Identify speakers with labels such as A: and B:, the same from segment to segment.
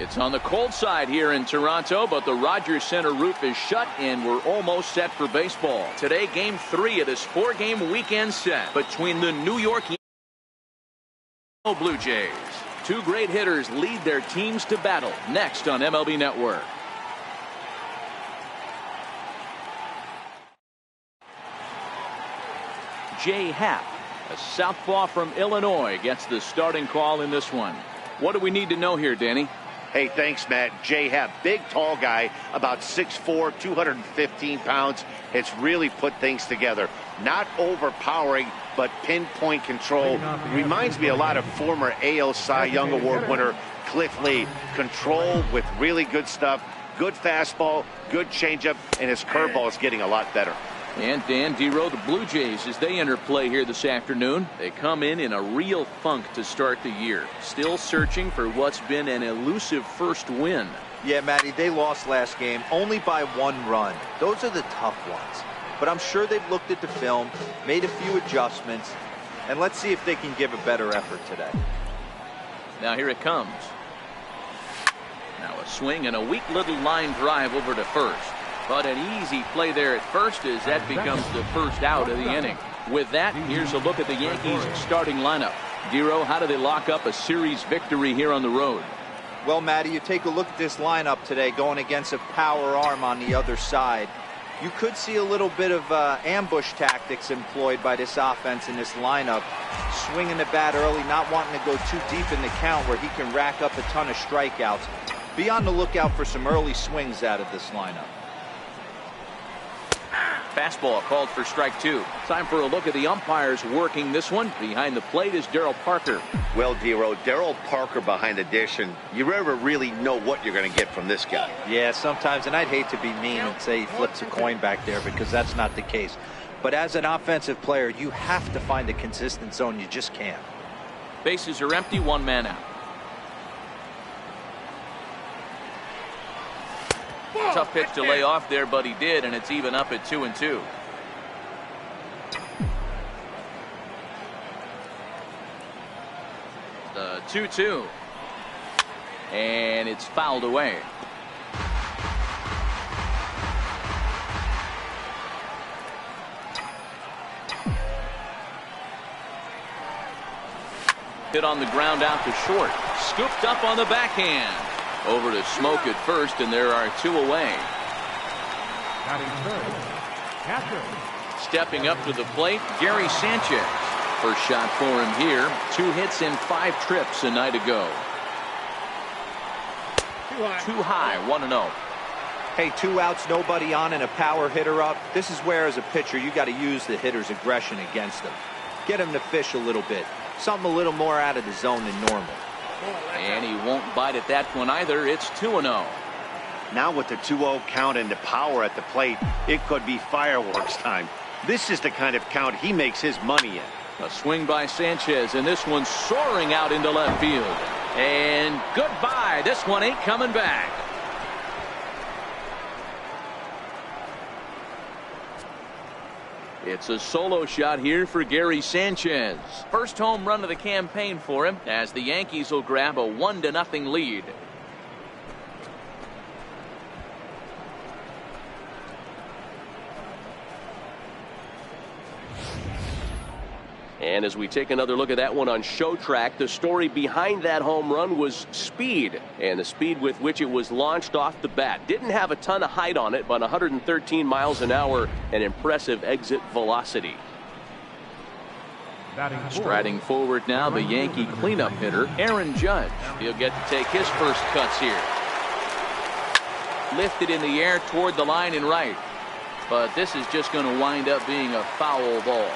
A: It's on the cold side here in Toronto, but the Rogers Center roof is shut, and we're almost set for baseball. Today, Game 3 of this 4-game weekend set between the New York Blue Jays. Two great hitters lead their teams to battle next on MLB Network. Jay Happ, a southpaw from Illinois, gets the starting call in this one. What do we need to know here, Danny?
B: Hey, thanks, Matt. Jay Happ, big, tall guy, about 6'4", 215 pounds. Has really put things together. Not overpowering, but pinpoint control. Reminds me a lot of former AL Cy Young Award winner Cliff Lee. Control with really good stuff. Good fastball, good changeup, and his curveball is getting a lot better.
A: And Dan Dero, the Blue Jays, as they enter play here this afternoon, they come in a real funk to start the year. Still searching for what's been an elusive first win.
C: Yeah, Matty, they lost last game only by 1 run. Those are the tough ones. But I'm sure they've looked at the film, made a few adjustments, and let's see if they can give a better effort today.
A: Now here it comes. Now a swing and a weak little line drive over to first. But an easy play there at first as that becomes the first out of the inning. With that, here's a look at the Yankees starting lineup. Dero, how do they lock up a series victory here on the road?
C: Well, Matty, you take a look at this lineup today going against a power arm on the other side. You could see a little bit of ambush tactics employed by this offense in this lineup. Swinging the bat early, not wanting to go too deep in the count where he can rack up a ton of strikeouts. Be on the lookout for some early swings out of this lineup.
A: Fastball called for strike 2. Time for a look at the umpires working this one. Behind the plate is Darryl Parker.
B: Well, Dero, Darryl Parker behind the dish, and you never really know what you're going to get from this guy.
C: Yeah, sometimes, and I'd hate to be mean and say he flips a coin back there because that's not the case. But as an offensive player, you have to find a consistent zone. You just can't.
A: Bases are empty, 1 man out. Tough pitch to lay off there, but he did, and it's even up at 2-2. The 2-2. And it's fouled away. Hit on the ground out to short. Scooped up on the backhand. Over to Smoke at first, and there are 2 away. Stepping up to the plate, Gary Sanchez. First shot for him here. 2 hits and 5 trips a night ago. Too high, 1-0.
C: Hey, 2 outs, nobody on, and a power hitter up. This is where, as a pitcher, you got to use the hitter's aggression against them. Get him to fish a little bit. Something a little more out of the zone than normal.
A: And he won't bite at that one either. It's 2-0.
B: Now with the 2-0 count and the power at the plate, it could be fireworks time. This is the kind of count he makes his money in.
A: A swing by Sanchez, and this one's soaring out into left field. And goodbye. This one ain't coming back. It's a solo shot here for Gary Sanchez. First home run of the campaign for him as the Yankees will grab a 1-0 lead. And as we take another look at that one on Show Track, the story behind that home run was speed, and the speed with which it was launched off the bat. Didn't have a ton of height on it, but 113 miles an hour, an impressive exit velocity. Striding forward now, the Yankee cleanup hitter, Aaron Judge. He'll get to take his first cuts here. Lifted in the air toward the line and right. But this is just going to wind up being a foul ball.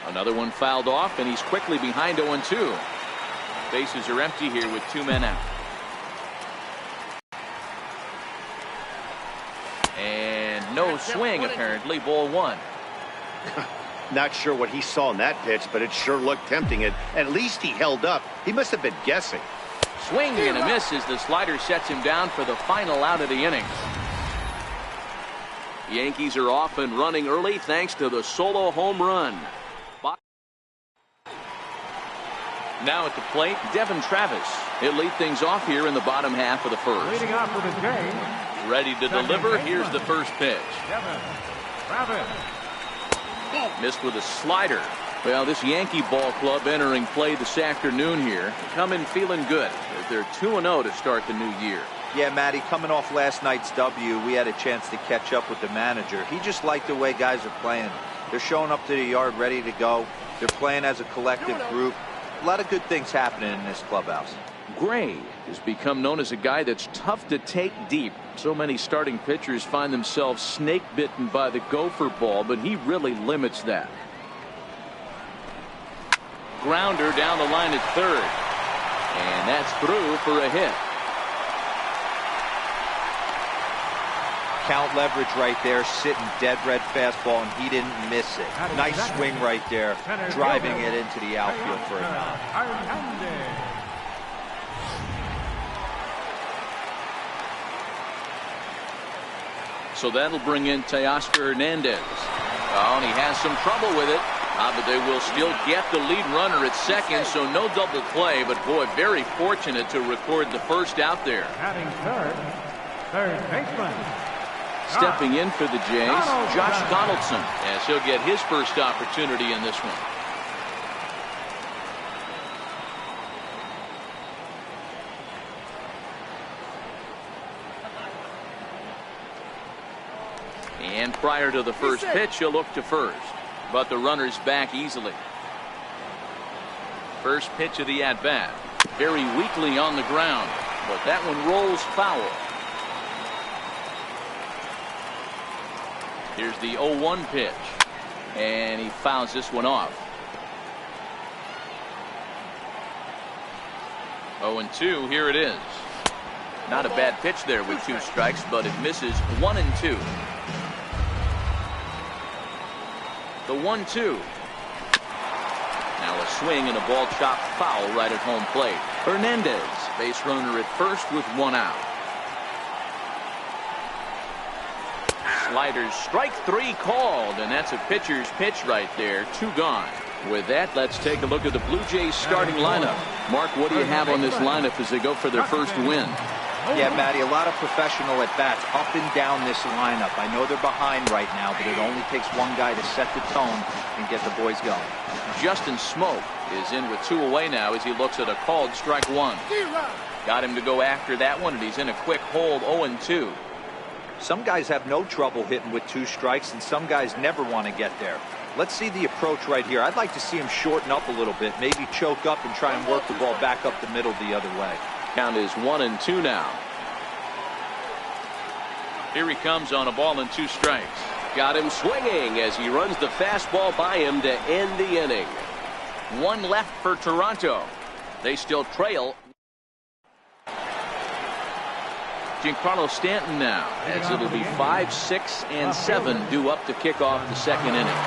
A: Another one fouled off, and he's quickly behind 0-2. Bases are empty here with 2 men out. And no swing, apparently. Ball 1.
B: Not sure what he saw in that pitch, but it sure looked tempting. At least he held up. He must have been guessing.
A: Swing and a miss as the slider sets him down for the final out of the inning. The Yankees are off and running early thanks to the solo home run.
D: Now at the plate, Devin Travis. He'll lead things off here in the bottom half of the first.
E: Leading off for the game.
D: Ready to deliver. Here's the first pitch.
E: Devin Travis.
D: Missed with a slider. Well, this Yankee ball club entering play this afternoon here, coming feeling good. They're 2-0 to start the new year.
C: Yeah, Matty, coming off last night's W, we had a chance to catch up with the manager. He just liked the way guys are playing. They're showing up to the yard ready to go. They're playing as a collective group. A lot of good things happening in this clubhouse.
D: Gray has become known as a guy that's tough to take deep. So many starting pitchers find themselves snake bitten by the gopher ball, but he really limits that. Grounder down the line at third. And that's through for a hit.
C: Count leverage right there, sitting dead red fastball, and he didn't miss it. Nice swing right there, driving it into the outfield for a nod.
D: So that'll bring in Teoscar Hernandez. Oh, and he has some trouble with it. But they will still get the lead runner at second, so no double play. But boy, very fortunate to record the first out there.
E: Batting third baseman.
D: Stepping in for the Jays, Josh Donaldson, as he'll get his first opportunity in this one. And prior to the first pitch, he'll look to first. But the runner's back easily. First pitch of the at-bat. Very weakly on the ground, but that one rolls foul. Here's the 0-1 pitch. And he fouls this one off. 0-2, here it is. Not a bad pitch there with 2 strikes, but it misses 1-2. The 1-2. Now a swing and a ball chopped foul right at home plate. Hernandez, base runner at first with 1 out. Sliders, strike 3 called, and that's a pitcher's pitch right there. 2 gone. With that, let's take a look at the Blue Jays starting lineup. Mark, what do you have on this lineup as they go for their first win?
C: Yeah, Matty, a lot of professional at-bats up and down this lineup. I know they're behind right now, but it only takes one guy to set the tone and get the boys going.
D: Justin Smoke is in with 2 away now as he looks at a called strike 1. Got him to go after that one, and he's in a quick hold, 0-2.
C: Some guys have no trouble hitting with 2 strikes, and some guys never want to get there. Let's see the approach right here. I'd like to see him shorten up a little bit, maybe choke up and try and work the ball back up the middle the other way.
D: Count is 1-2 now. Here he comes on a ball and 2 strikes.
A: Got him swinging as he runs the fastball by him to end the inning.
D: 1 left for Toronto. They still trail. Giancarlo Stanton now, as it'll be 5, 6, and 7 due up to kick off the second inning.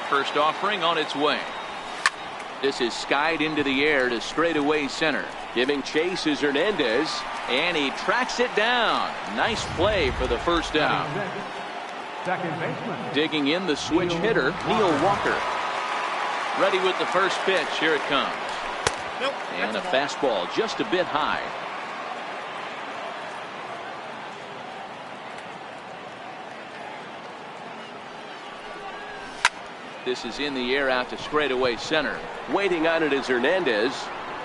D: First offering on its way. This is skied into the air to straightaway center.
A: Giving chase is Hernandez.
D: And he tracks it down. Nice play for the first out.
E: Second baseman.
D: Digging in the switch hitter, Neil Walker. Ready with the first pitch. Here it comes. And a fastball just a bit high. This is in the air out to straightaway center.
A: Waiting on it is Hernandez.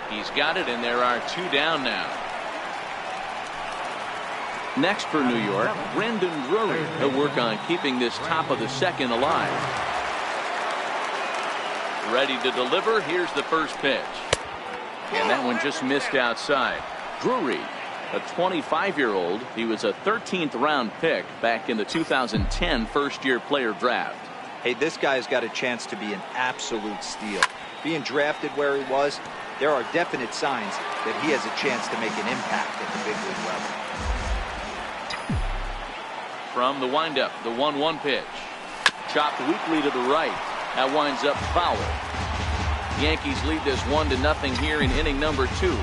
D: He's got it, and there are 2 down now. Next for New York, Brandon Drury. He'll work on keeping this top of the second alive. Ready to deliver. Here's the first pitch. And that one just missed outside. Drury, a 25-year-old. He was a 13th round pick back in the 2010 first-year player draft.
C: Hey, this guy's got a chance to be an absolute steal. Being drafted where he was, there are definite signs that he has a chance to make an impact at the big league level.
D: From the windup, the 1-1 pitch. Chopped weakly to the right. That winds up foul. Yankees lead this 1-0 here in inning number 2.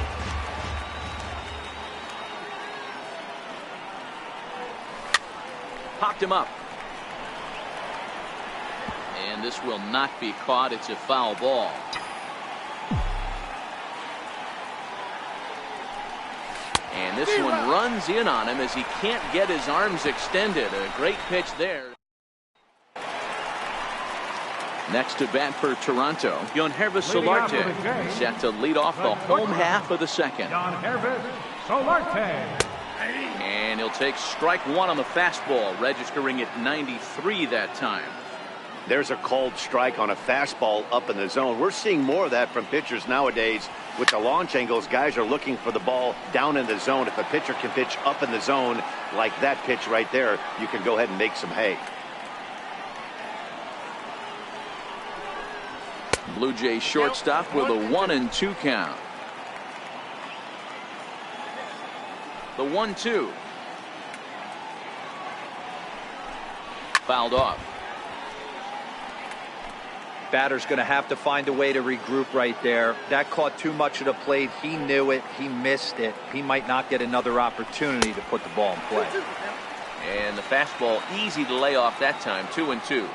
D: Popped him up. And this will not be caught. It's a foul ball. And this one runs in on him as he can't get his arms extended. A great pitch there. Next to bat for Toronto, Yohannes Solarte set to lead off the home half of the second.
E: Yohannes Solarte.
D: And he'll take strike one on the fastball, registering at 93 that time.
B: There's a called strike on a fastball up in the zone. We're seeing more of that from pitchers nowadays. With the launch angles, guys are looking for the ball down in the zone. If a pitcher can pitch up in the zone like that pitch right there, you can go ahead and make some hay.
D: Blue Jays shortstop with a 1-2 count. The 1-2. Fouled off.
C: Batter's going to have to find a way to regroup right there. That caught too much of the plate. He knew it. He missed it. He might not get another opportunity to put the ball in play.
D: And the fastball easy to lay off that time. 2-2.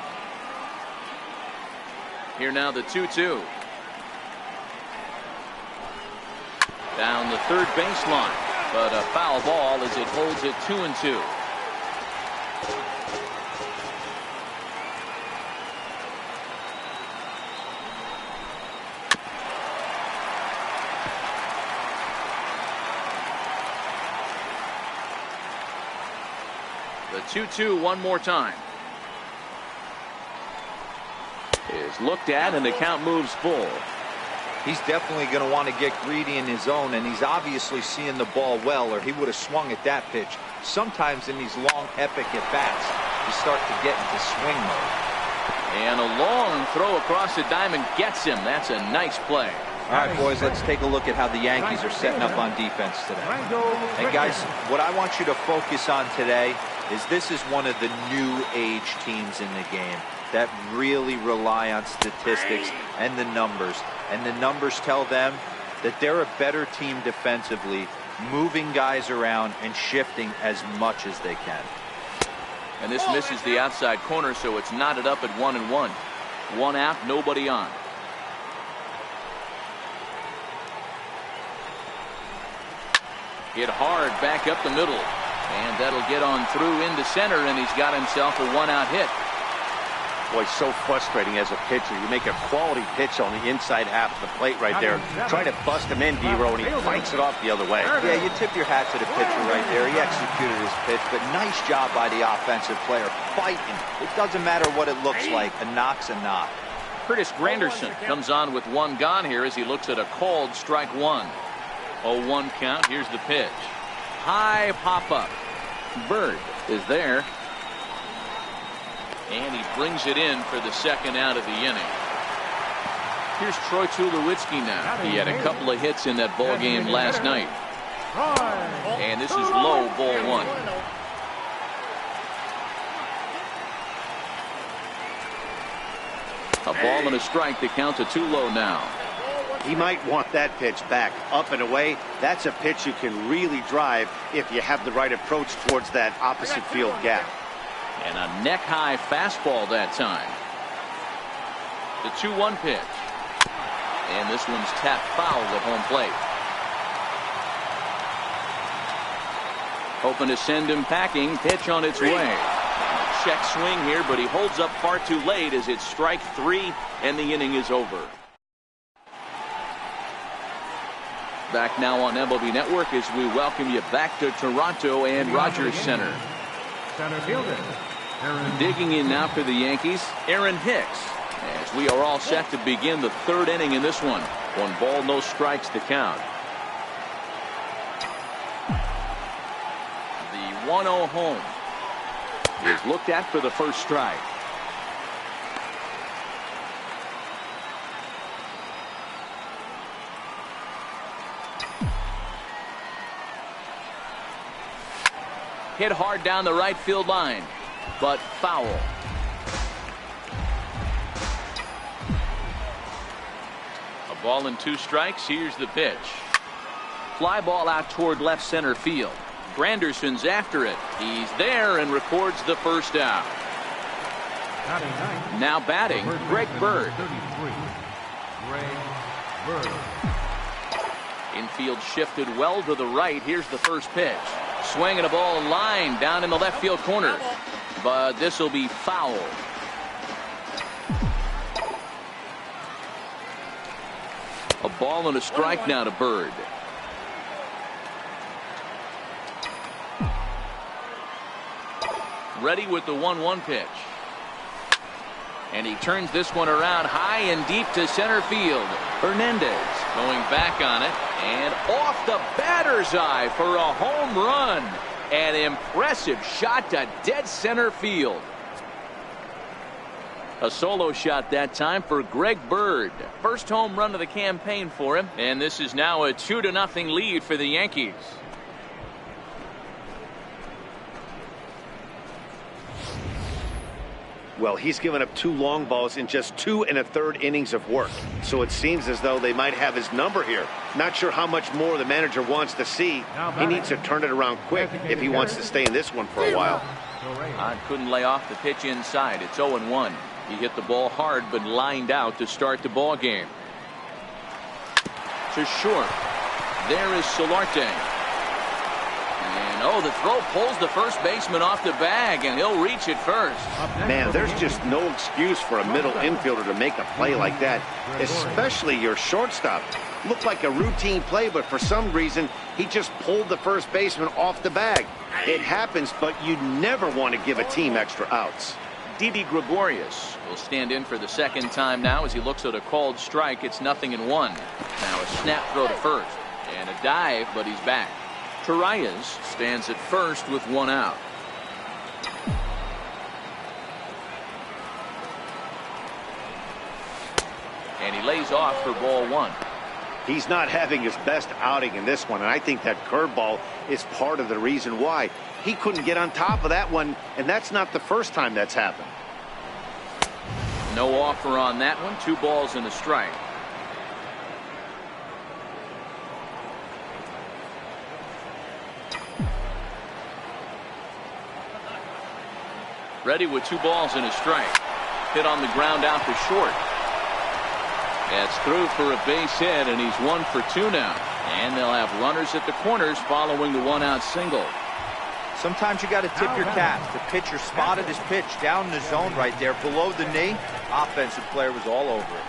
D: Here now the 2-2. Down the third baseline. But a foul ball as it holds it 2-2. The 2-2 one more time. Is looked at and the count moves full.
C: He's definitely going to want to get greedy in his zone, and he's obviously seeing the ball well, or he would have swung at that pitch. Sometimes in these long, epic at-bats, you start to get into swing mode.
D: And a long throw across the diamond gets him. That's a nice play.
C: All right, boys, let's take a look at how the Yankees are setting up on defense today. And, guys, what I want you to focus on today is this is one of the new age teams in the game that really rely on statistics and the numbers. And the numbers tell them that they're a better team defensively, moving guys around and shifting as much as they can.
D: And this misses the outside corner, so it's knotted up at 1-1. One out, nobody on. Hit hard back up the middle. And that'll get on through into center, and he's got himself a one-out hit.
B: Boy, so frustrating as a pitcher. You make a quality pitch on the inside half of the plate right there. Try to bust him in, D-Row, and he fights it off the other way.
C: Yeah, you tip your hat to the pitcher right there. He executed his pitch, but nice job by the offensive player. Fighting. It doesn't matter what it looks like. A knock's a knock.
D: Curtis Granderson comes on with one gone here as he looks at a called strike one. 0-1 count. Here's the pitch. High pop-up. Bird is there. And he brings it in for the second out of the inning. Here's Troy Tulowitzki now. He had a couple of hits in that ball game last night. And this is low, ball one. A ball and a strike. The count's a 2-low now.
B: He might want that pitch back up and away. That's a pitch you can really drive if you have the right approach towards that opposite field gap.
D: And a neck-high fastball that time. The 2-1 pitch. And this one's tapped foul at home plate. Hoping to send him packing. Pitch on its way. Check swing here, but he holds up far too late as it's strike three, and the inning is over. Back now on MLB Network as we welcome you back to Toronto and Rogers Center.
E: Center fielder.
D: Digging in now for the Yankees, Aaron Hicks. As we are all set to begin the third inning in this one. 1 ball, no strikes to count. The 1-0 home is looked at for the first strike. Hit hard down the right field line, but foul. A ball and 2 strikes. Here's the pitch. Fly ball out toward left center field. Granderson's after it. He's there and records the first out.
E: Batting ninth.
D: Now batting, Greg Bird.
E: 33. Greg Bird.
D: Infield shifted well to the right. Here's the first pitch. Swinging a ball line down in the left field corner. But this will be foul. A ball and a strike now to Bird. Ready with the 1-1 pitch. And he turns this one around high and deep to center field. Hernandez going back on it and off the batter's eye for a home run. An impressive shot to dead center field. A solo shot that time for Greg Bird. First home run of the campaign for him. And this is now a 2-0 lead for the Yankees.
B: Well, he's given up 2 long balls in just 2 1/3 innings of work. So it seems as though they might have his number here. Not sure how much more the manager wants to see. He needs to turn it around quick if he wants to stay in this one for a while.
D: Couldn't lay off the pitch inside. It's 0-1. He hit the ball hard but lined out to start the ball game. To short. There is Solarte. And the throw pulls the first baseman off the bag, and he'll reach it first.
B: Man, there's just no excuse for a middle infielder to make a play like that, especially your shortstop. Looked like a routine play, but for some reason, he just pulled the first baseman off the bag. It happens, but you never want to give a team extra outs.
D: Didi Gregorius will stand in for the second time now as he looks at a called strike. It's 0-1. Now a snap throw to first and a dive, but he's back. Torreyes stands at first with 1 out. And he lays off for ball 1.
B: He's not having his best outing in this one, and I think that curveball is part of the reason why. He couldn't get on top of that one, and that's not the first time that's happened.
D: No offer on that one. 2 balls and a strike. Ready with 2 balls and a strike. Hit on the ground out to short. That's through for a base hit, and he's 1 for 2 now. And they'll have runners at the corners following the 1-out single.
C: Sometimes you got to tip your cap. The pitcher spotted his pitch down in the zone right there below the knee. Offensive player was all over it.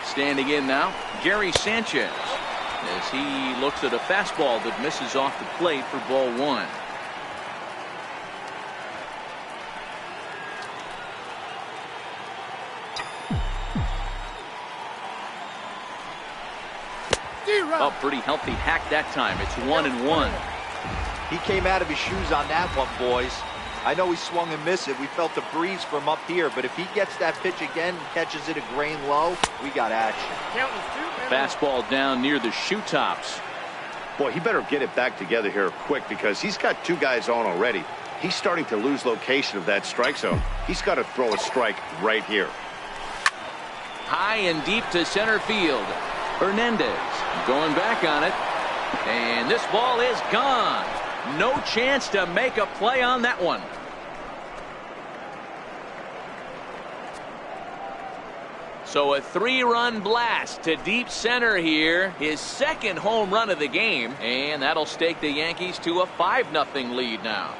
D: Standing in now, Gary Sanchez, as he looks at a fastball that misses off the plate for ball 1. Oh, pretty healthy hack that time. It's 1-1.
C: He came out of his shoes on that one, boys. I know he swung and missed it. We felt the breeze from up here, but if he gets that pitch again and catches it a grain low, we got action.
D: Fastball down near the shoe tops.
B: Boy, he better get it back together here quick because he's got 2 guys on already. He's starting to lose location of that strike zone. He's got to throw a strike right here.
D: High and deep to center field. Hernandez going back on it. And this ball is gone. No chance to make a play on that one. So a 3-run blast to deep center here. His second home run of the game. And that'll stake the Yankees to a 5-0 lead now.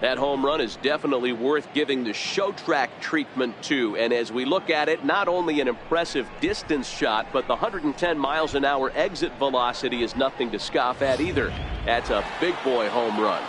A: That home run is definitely worth giving the show track treatment to. And as we look at it, not only an impressive distance shot, but the 110 miles an hour exit velocity is nothing to scoff at either. That's a big boy home run.